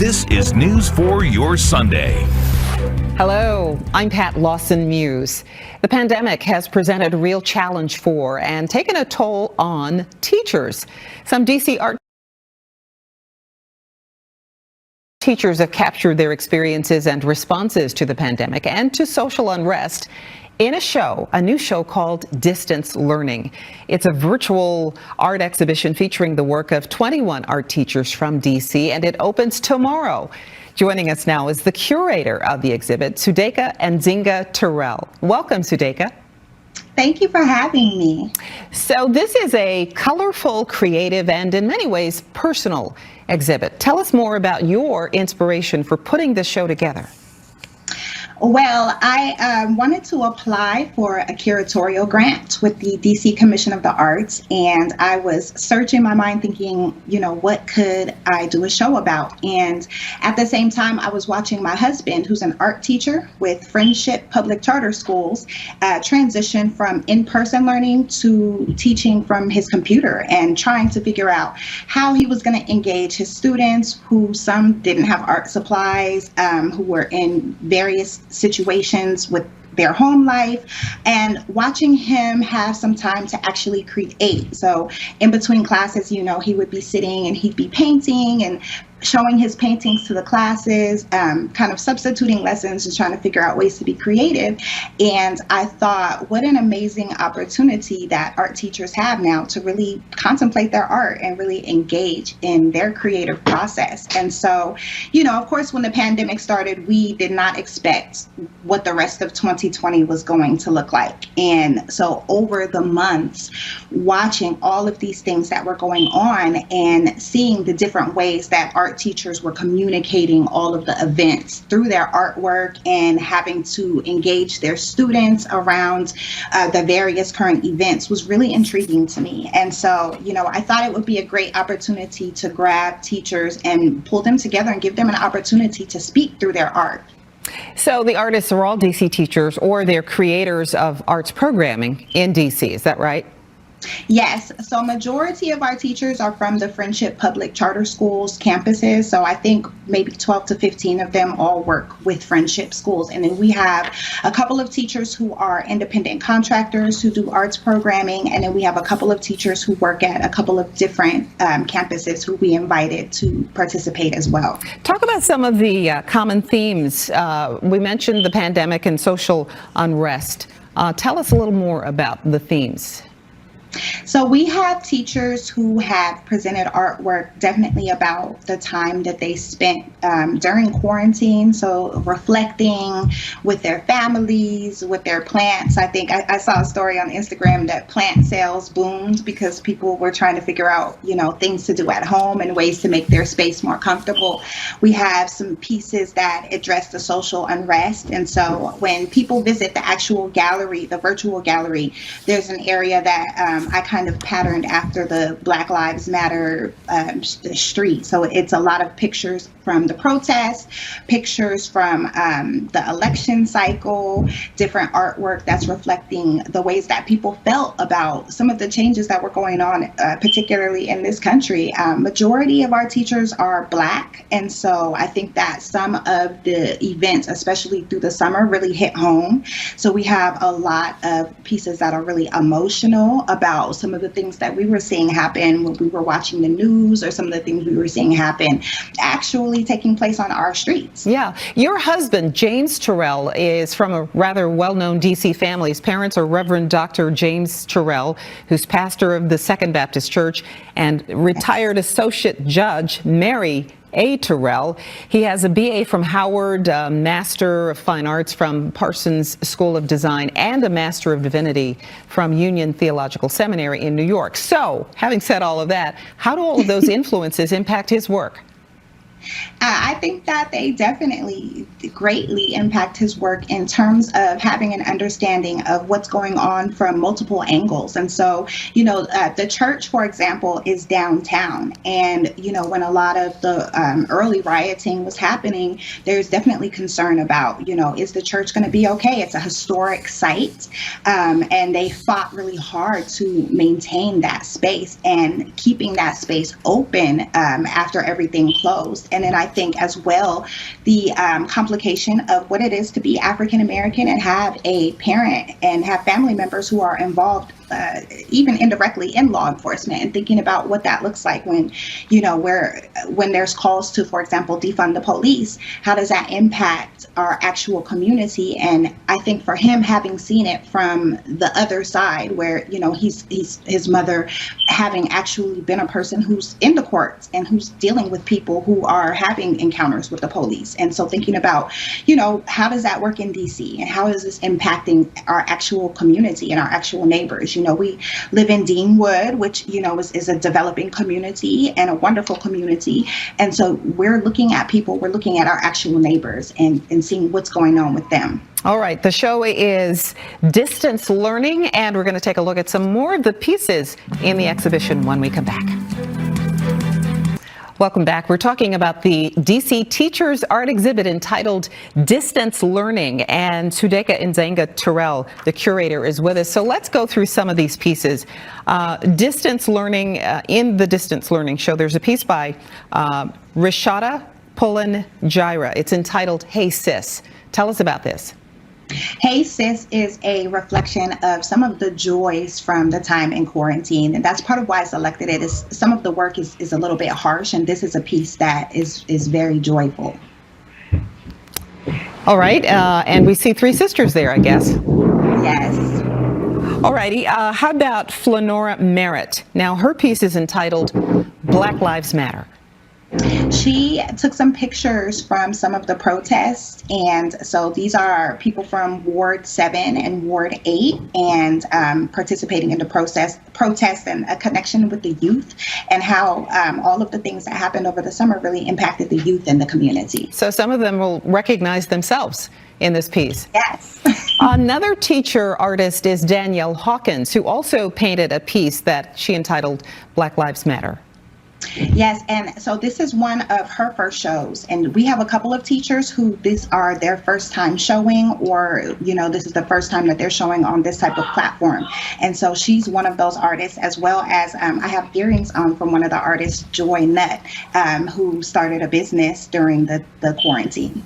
This is news for your Sunday. Hello, I'm Pat Lawson Muse. The pandemic has presented a real challenge for and taken a toll on teachers. Some DC art teachers have captured their experiences and responses to the pandemic and to social unrest in a new show called Distance Learning. It's a virtual art exhibition featuring the work of 21 art teachers from DC, and it opens tomorrow. Joining us now is the curator of the exhibit, Zsudayka Nzinga Terrell. Welcome, Zsudayka. Thank you for having me. So this is a colorful, creative, and in many ways personal exhibit. Tell us more about your inspiration for putting this show together. Well, I wanted to apply for a curatorial grant with the DC Commission of the Arts, and I was searching my mind thinking, what could I do a show about? And at the same time, I was watching my husband, who's an art teacher with Friendship Public Charter Schools, transition from in-person learning to teaching from his computer and trying to figure out how he was going to engage his students who some didn't have art supplies, who were in various situations with their home life, and watching him have some time to actually create. So in between classes, he would be sitting and he'd be painting and showing his paintings to the classes, kind of substituting lessons and trying to figure out ways to be creative. And I thought, what an amazing opportunity that art teachers have now to really contemplate their art and really engage in their creative process. And so, of course, when the pandemic started, we did not expect what the rest of 2020 was going to look like. And so over the months, watching all of these things that were going on and seeing the different ways that art teachers were communicating all of the events through their artwork and having to engage their students around the various current events was really intriguing to me. And so, I thought it would be a great opportunity to grab teachers and pull them together and give them an opportunity to speak through their art. So the artists are all DC teachers, or they're creators of arts programming in DC, is that right? Yes. So majority of our teachers are from the Friendship Public Charter Schools campuses. So I think maybe 12 to 15 of them all work with Friendship schools. And then we have a couple of teachers who are independent contractors who do arts programming. And then we have a couple of teachers who work at a couple of different campuses who we invited to participate as well. Talk about some of the common themes. We mentioned the pandemic and social unrest. Tell us a little more about the themes. So we have teachers who have presented artwork definitely about the time that they spent during quarantine. So reflecting with their families, with their plants. I think I saw a story on Instagram that plant sales boomed because people were trying to figure out, things to do at home and ways to make their space more comfortable. We have some pieces that address the social unrest. And so when people visit the actual gallery, the virtual gallery, there's an area that I kind of patterned after the Black Lives Matter the street. So it's a lot of pictures from the protests, pictures from the election cycle, different artwork that's reflecting the ways that people felt about some of the changes that were going on, particularly in this country. Majority of our teachers are Black. And so I think that some of the events, especially through the summer, really hit home. So we have a lot of pieces that are really emotional about some of the things that we were seeing happen when we were watching the news, or some of the things we were seeing happen actually taking place on our streets. Yeah. Your husband, James Terrell, is from a rather well-known DC family. His parents are Reverend Dr. James Terrell, who's pastor of the Second Baptist Church, and retired associate judge Mary A. Terrell. He has a BA from Howard, a Master of Fine Arts from Parsons School of Design, and a Master of Divinity from Union Theological Seminary in New York. So, having said all of that, how do all of those influences impact his work? I think that they definitely greatly impact his work in terms of having an understanding of what's going on from multiple angles. And so, the church, for example, is downtown. And, when a lot of the early rioting was happening, there's definitely concern about, is the church going to be okay? It's a historic site. And they fought really hard to maintain that space and keeping that space open after everything closed. And then I think as well, the complication of what it is to be African American and have a parent and have family members who are involved even indirectly in law enforcement, and thinking about what that looks like when, when there's calls to, for example, defund the police, how does that impact our actual community? And I think for him, having seen it from the other side, where, he's his mother having actually been a person who's in the courts and who's dealing with people who are having encounters with the police. And so thinking about, how does that work in DC, and how is this impacting our actual community and our actual neighbors? We live in Deanwood, which, is a developing community and a wonderful community. And so we're looking at people, we're looking at our actual neighbors and seeing what's going on with them. All right, the show is Distance Learning, and we're going to take a look at some more of the pieces in the exhibition when we come back. Welcome back. We're talking about the DC Teachers Art Exhibit entitled Distance Learning, and Zsudayka Nzinga Terrell, the curator, is with us. So let's go through some of these pieces. Distance Learning, in the Distance Learning show, there's a piece by Rishada Pullen-Jaira. It's entitled Hey Sis. Tell us about this. Hey Sis is a reflection of some of the joys from the time in quarantine. And that's part of why I selected it. Is some of the work is a little bit harsh, and this is a piece that is very joyful. All right. And we see three sisters there, I guess. Yes. All righty. How about Flanora Merritt? Now, her piece is entitled Black Lives Matter. She took some pictures from some of the protests, and so these are people from Ward 7 and Ward 8, and participating in the protest and a connection with the youth, and how all of the things that happened over the summer really impacted the youth in the community. So some of them will recognize themselves in this piece. Yes. Another teacher artist is Danielle Hawkins, who also painted a piece that she entitled Black Lives Matter. Yes, and so this is one of her first shows, and we have a couple of teachers who this are their first time showing, or this is the first time that they're showing on this type of platform. And so she's one of those artists, as well as I have earrings on from one of the artists, Joy Nutt, who started a business during the quarantine.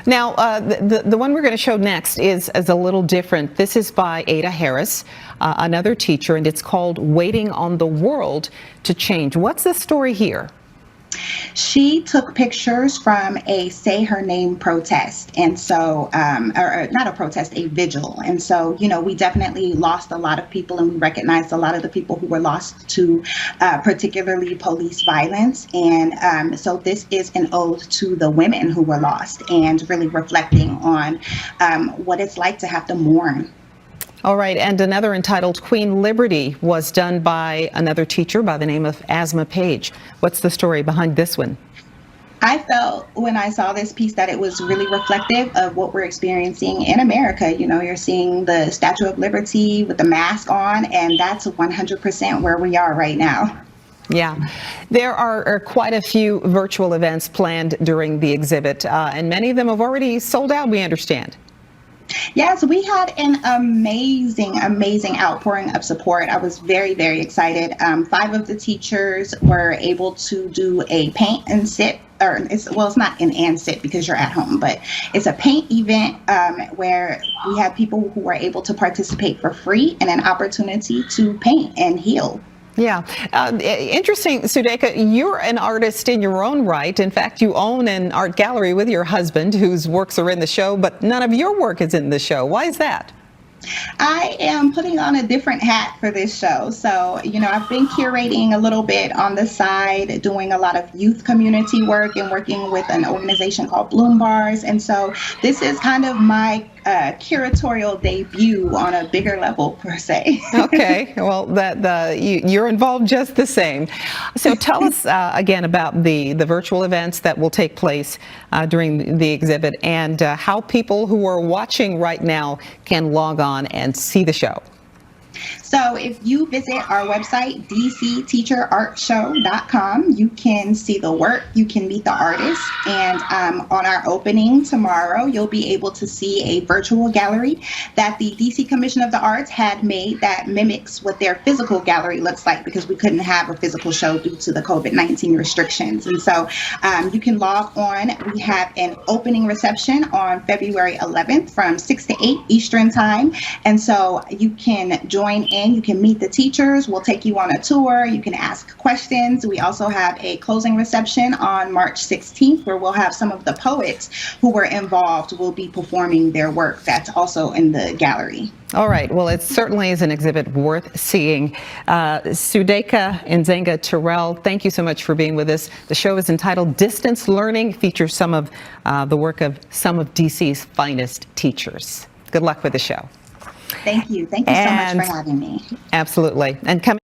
Now, the one we're going to show next is a little different. This is by Ada Harris, another teacher, and it's called Waiting on the World to Change. What's the story here? She took pictures from a Say Her Name protest, and so, or not a protest, a vigil. And so, we definitely lost a lot of people, and we recognized a lot of the people who were lost to particularly police violence. And so this is an ode to the women who were lost, and really reflecting on what it's like to have to mourn. All right, and another entitled Queen Liberty was done by another teacher by the name of Asma Page. What's the story behind this one? I felt when I saw this piece that it was really reflective of what we're experiencing in America. You're seeing the Statue of Liberty with the mask on, and that's 100% where we are right now. Yeah, there are quite a few virtual events planned during the exhibit, and many of them have already sold out, we understand. Yes, we had an amazing outpouring of support. I was very, very excited. 5 of the teachers were able to do a paint and sit, it's not an and sit because you're at home, but it's a paint event where we have people who were able to participate for free and an opportunity to paint and heal. Yeah. Interesting, Zsudayka, you're an artist in your own right. In fact, you own an art gallery with your husband whose works are in the show, but none of your work is in the show. Why is that? I am putting on a different hat for this show. So, I've been curating a little bit on the side, doing a lot of youth community work and working with an organization called Bloom Bars. And so this is kind of my curatorial debut on a bigger level, per se. Okay, well, you're involved just the same. So tell us again about the virtual events that will take place during the exhibit, and how people who are watching right now can log on and see the show. So if you visit our website, dcteacherartshow.com, you can see the work, you can meet the artists, and on our opening tomorrow, you'll be able to see a virtual gallery that the DC Commission of the Arts had made that mimics what their physical gallery looks like, because we couldn't have a physical show due to the COVID-19 restrictions. And so you can log on. We have an opening reception on February 11th from 6 to 8 Eastern Time. And so you can join in, you can meet the teachers, we'll take you on a tour, you can ask questions. We also have a closing reception on March 16th where we'll have some of the poets who were involved will be performing their work that's also in the gallery. All right. Well, it certainly is an exhibit worth seeing. Zsudayka Nzinga Terrell, thank you so much for being with us. The show is entitled Distance Learning, features some of the work of some of DC's finest teachers. Good luck with the show. Thank you. Thank you so much for having me. Absolutely. And coming